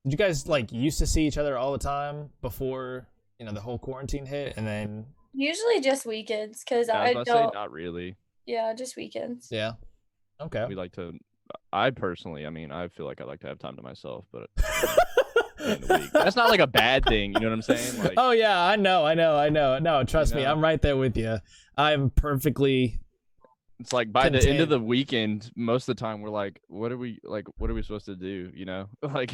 Did you guys like used to see each other all the time before the whole quarantine hit, and then Usually just weekends, because Yeah, I was I about to say don't. not really. Yeah, just weekends. yeah, okay. We like to. I personally, I mean, I feel like I like to have time to myself, but I mean, during the week, that's not like a bad thing. You know what I'm saying? Like, Oh yeah, I know. No, you trust me, know, I'm right there with you. I'm perfectly it's like by the end of content. the weekend, most of the time we're like, what are we like? What are we supposed to do? You know, like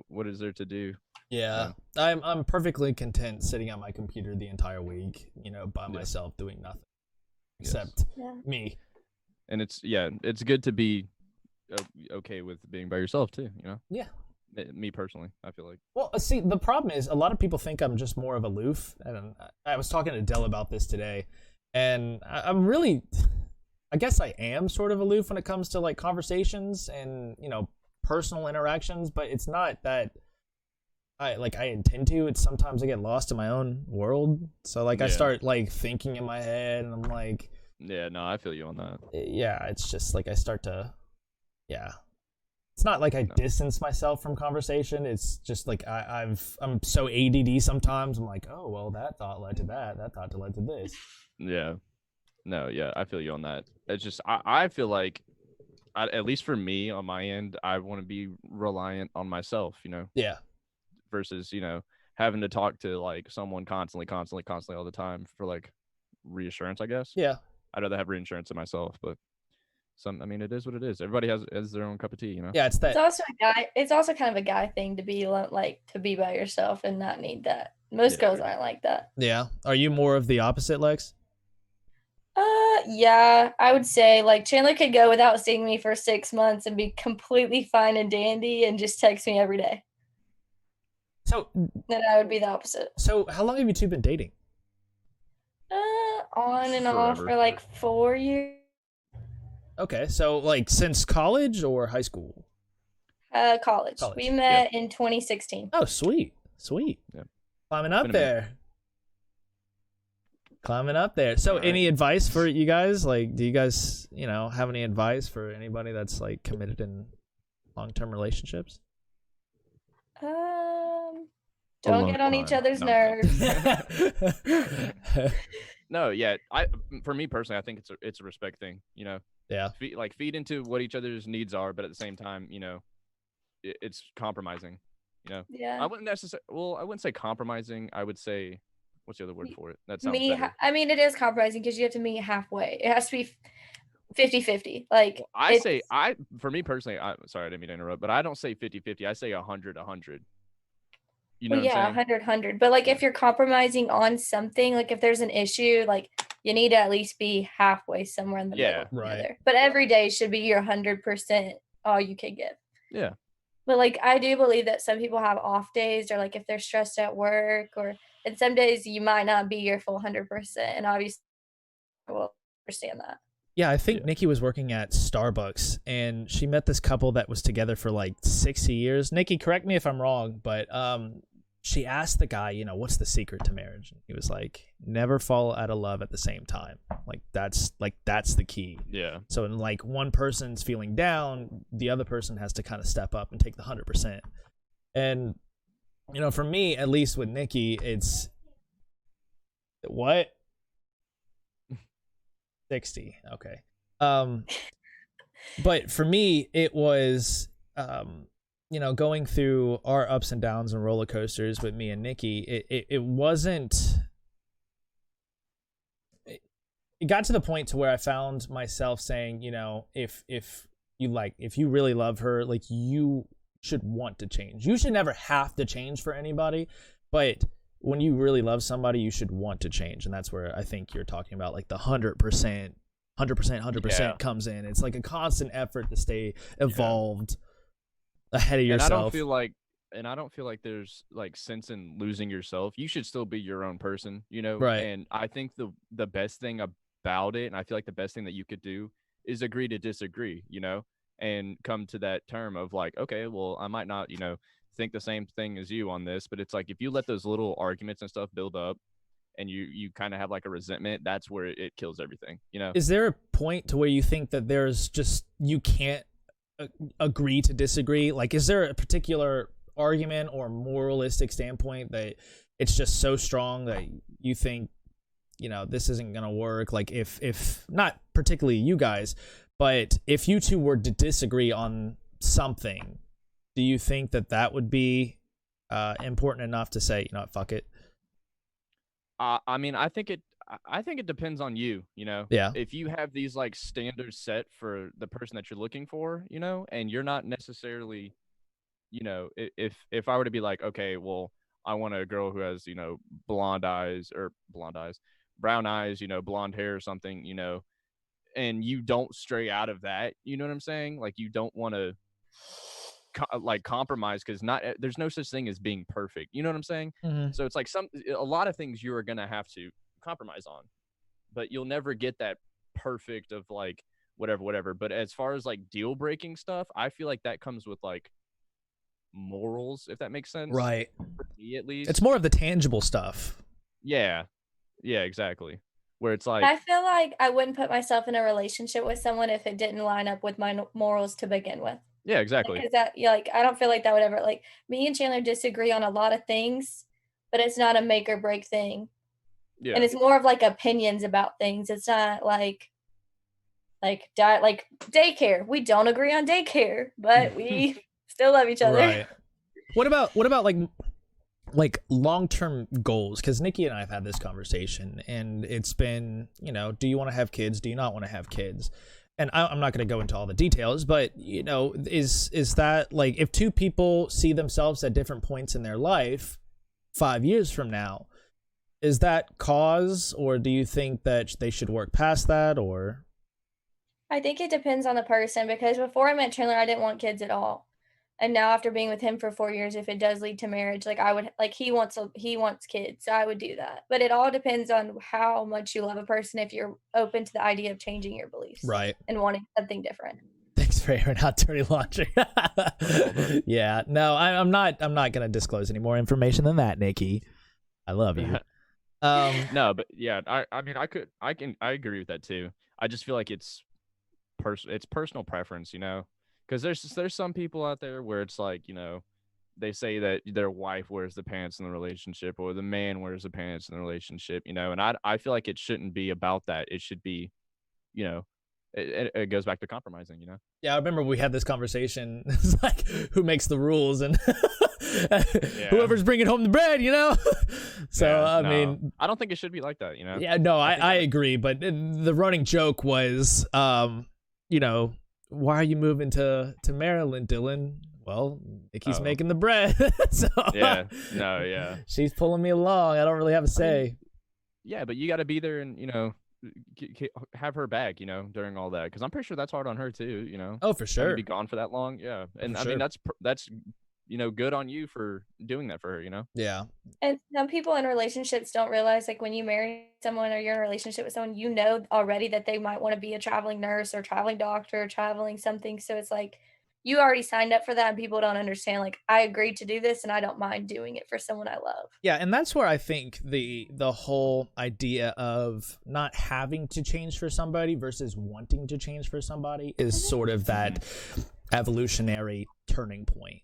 what is there to do? Yeah, Yeah, I'm perfectly content sitting at my computer the entire week, by yeah, myself doing nothing yes. except Yeah. me. And it's good to be okay with being by yourself too. You know, Yeah. me personally, I feel like. Well, see, the problem is a lot of people think I'm just more of aloof, and I was talking to Dell about this today, and I'm really, I guess I am sort of aloof when it comes to like conversations and personal interactions, but it's not that I intend to. It's sometimes I get lost in my own world, so like I Yeah, start like thinking in my head, and I'm like, yeah. No, I feel you on that. yeah, it's just like I start to, yeah, it's not like I No. distance myself from conversation. It's just like I'm so ADD sometimes. I'm like, oh well, that thought led to that. That thought led to this. Yeah. No, yeah, I feel you on that. It's just I feel like at least for me on my end, I want to be reliant on myself, Yeah, versus, having to talk to like someone constantly all the time for like reassurance, I guess. yeah, I'd rather have reassurance in myself, but I mean, it is what it is. Everybody has their own cup of tea. yeah. It's It's that. also a guy. It's also kind of a guy thing to be like to be by yourself and not need that. Most Yeah, girls true. aren't like that. Yeah. Are you more of the opposite, Lex? Yeah, I would say like Chandler could go without seeing me for 6 months and be completely fine and dandy and just text me every day. So, Then I would be the opposite. so how long have you two been dating? On and off Forever. for like 4 years. Okay, so like since college or high school? College. We College. Yeah, met in 2016. Oh, sweet, sweet. yeah. Climbing It's been up a minute. there. Climbing up there. So, All right. any advice for you guys? Like, do you guys, have any advice for anybody that's like committed in long-term relationships? Um, don't Alone get on each time. other's No, I'm kidding. nerves. No, yeah. For me personally, I think it's a respect thing. Yeah. Feed into what each other's needs are, but at the same time, it's compromising. I Yeah. wouldn't necessarily. Well, I wouldn't say compromising. I would say, what's the other word for it? That sounds Me, better. I mean, it is compromising because you have to meet halfway. It has to be 50-50. Like, Well, I it's, say for me personally, sorry, I didn't mean to interrupt, but I don't say 50-50. I say 100-100. You know well, what I'm yeah, saying? 100. But, like, Yeah. if you're compromising on something, like, if there's an issue, like, you need to at least be halfway somewhere in the Yeah. middle Right. together. But every day should be your 100% all you can give. Yeah. But, like, I do believe that some people have off days or, like, if they're stressed at work and some days you might not be your full 100%. And obviously, I will understand that. Yeah, I think Yeah. Nikki was working at Starbucks and she met this couple that was together for like 60 years. Nikki, correct me if I'm wrong, but she asked the guy, what's the secret to marriage? And he was like, never fall out of love at the same time. That's the key. Yeah. So when like one person's feeling down, the other person has to kind of step up and take the 100%. And for me, at least with Nikki, it's what? 60. Okay. But for me, it was, going through our ups and downs and roller coasters with me and Nikki. It wasn't. It got to the point to where I found myself saying, if you really love her, like you should want to change. You should never have to change for anybody, but when you really love somebody, you should want to change. And that's where I think you're talking about like the 100%, 100% comes in. It's like a constant effort to stay evolved ahead of And I don't yourself. feel like there's like sense in losing yourself. You should still be your own person. Right. And I think the best thing about it, and I feel like the best thing that you could do is agree to disagree, and come to that term of like, okay, well, I might not, think the same thing as you on this, but it's like if you let those little arguments and stuff build up and you kind of have like a resentment, that's where it kills everything. Is there a point to where you think that there's just you can't agree to disagree? Like, is there a particular argument or moralistic standpoint that it's just so strong that you think, you know, this isn't gonna work? Like if not particularly you guys, but if you two were to disagree on something, do you think that would be important enough to say, you know what, fuck it? I mean, I think it depends on you, you know. Yeah. If you have these like standards set for the person that you're looking for, you know, and you're not necessarily, you know, if I were to be like, okay, well, I want a girl who has, you know, brown eyes, you know, blonde hair or something, you know, and you don't stray out of that, you know what I'm saying? Like, you don't want to compromise, because there's no such thing as being perfect, you know what I'm saying? Mm-hmm. So it's like a lot of things you are gonna have to compromise on, but you'll never get that perfect of like whatever. But as far as like deal breaking stuff, I feel like that comes with like morals, if that makes sense. Right. For me, at least. It's more of the tangible stuff. Yeah, exactly. Where it's like, I feel like I wouldn't put myself in a relationship with someone if it didn't line up with my morals to begin with. yeah, exactly. Because I don't feel like that would ever, like, me and Chandler disagree on a lot of things, but it's not a make or break thing. Yeah. And it's more of like opinions about things. It's not like daycare. We don't agree on daycare, but we still love each other. Right. What about like long-term goals? Because Nikki and I have had this conversation, and it's been, you know, do you want to have kids? Do you not want to have kids? And I'm not going to go into all the details, but, you know, is that like, if two people see themselves at different points in their life 5 years from now, is that cause, or do you think that they should work past that? Or I think it depends on the person, because before I met Chandler, I didn't want kids at all. And now after being with him for 4 years, if it does lead to marriage, like, I would, like, he wants kids, so I would do that. But it all depends on how much you love a person, if you're open to the idea of changing your beliefs. Right. And wanting something different. Thanks for airing out dirty laundry. Yeah. No, I'm not going to disclose any more information than that, Nikki. I love you. No, but yeah, I mean, I agree with that too. I just feel like it's personal preference, you know, because there's some people out there where it's like, you know, they say that their wife wears the pants in the relationship, or the man wears the pants in the relationship, you know, and I feel like it shouldn't be about that. It should be, you know, it goes back to compromising, you know. Yeah, I remember we had this conversation. It's like, who makes the rules, and whoever's bringing home the bread, you know. So yeah, I mean, I don't think it should be like that, you know. Yeah, no, I agree, but the running joke was, you know, why are you moving to Maryland, Dylan? Well, Nikki's making the bread. So yeah. She's pulling me along. I don't really have a say. Yeah, but you got to be there and, you know, have her back, you know, during all that, because I'm pretty sure that's hard on her too, you know. Oh, for sure. Be gone for that long, yeah. And I mean, that's you know, good on you for doing that for her, you know. Yeah. And some people in relationships don't realize, like, when you marry someone or you're in a relationship with someone, you know already that they might want to be a traveling nurse or traveling doctor or traveling something. So it's like, you already signed up for that, and people don't understand, like, I agreed to do this and I don't mind doing it for someone I love. Yeah, and that's where I think the whole idea of not having to change for somebody versus wanting to change for somebody is sort of that evolutionary turning point.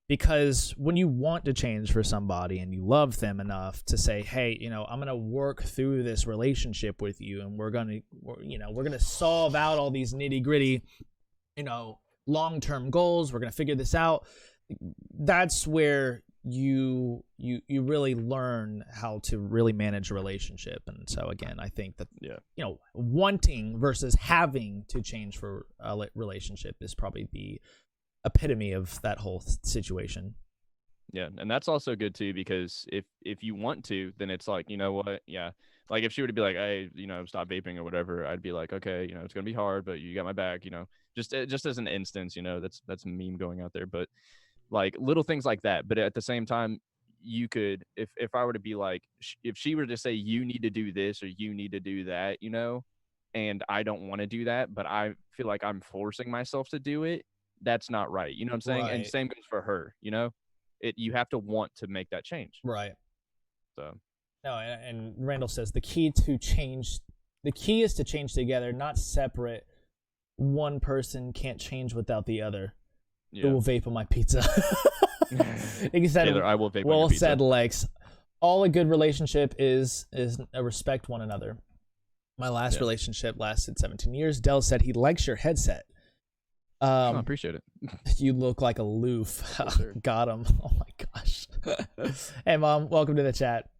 Because when you want to change for somebody and you love them enough to say, hey, you know, I'm going to work through this relationship with you, and we're going to solve out all these nitty-gritty, you know, long-term goals. We're going to figure this out. That's where you really learn how to really manage a relationship. And so again, I think that, you know, wanting versus having to change for a relationship is probably the epitome of that whole situation. Yeah, and that's also good too, because if you want to, then it's like, you know what, yeah, like if she were to be like, hey, you know, stop vaping or whatever, I'd be like, okay, you know, it's gonna be hard, but you got my back, you know, just as an instance, you know, that's a meme going out there, but like little things like that. But at the same time, you could, if I were to be like, if she were to say, you need to do this or you need to do that, you know, and I don't want to do that, but I feel like I'm forcing myself to do it, that's not right. You know what I'm saying? Right. And same goes for her, you know, you have to want to make that change. Right. So. No, and Randall says the key is to change together, not separate. One person can't change without the other. Yeah. Who will vape on my pizza? He said, Taylor, I will vape on well your pizza. said, Lex. All a good relationship is respect one another. My last relationship lasted 17 years. Dell said he likes your headset. I appreciate it. You look like a loof. Yes, sir. Got him. Oh my gosh. Hey, Mom, welcome to the chat.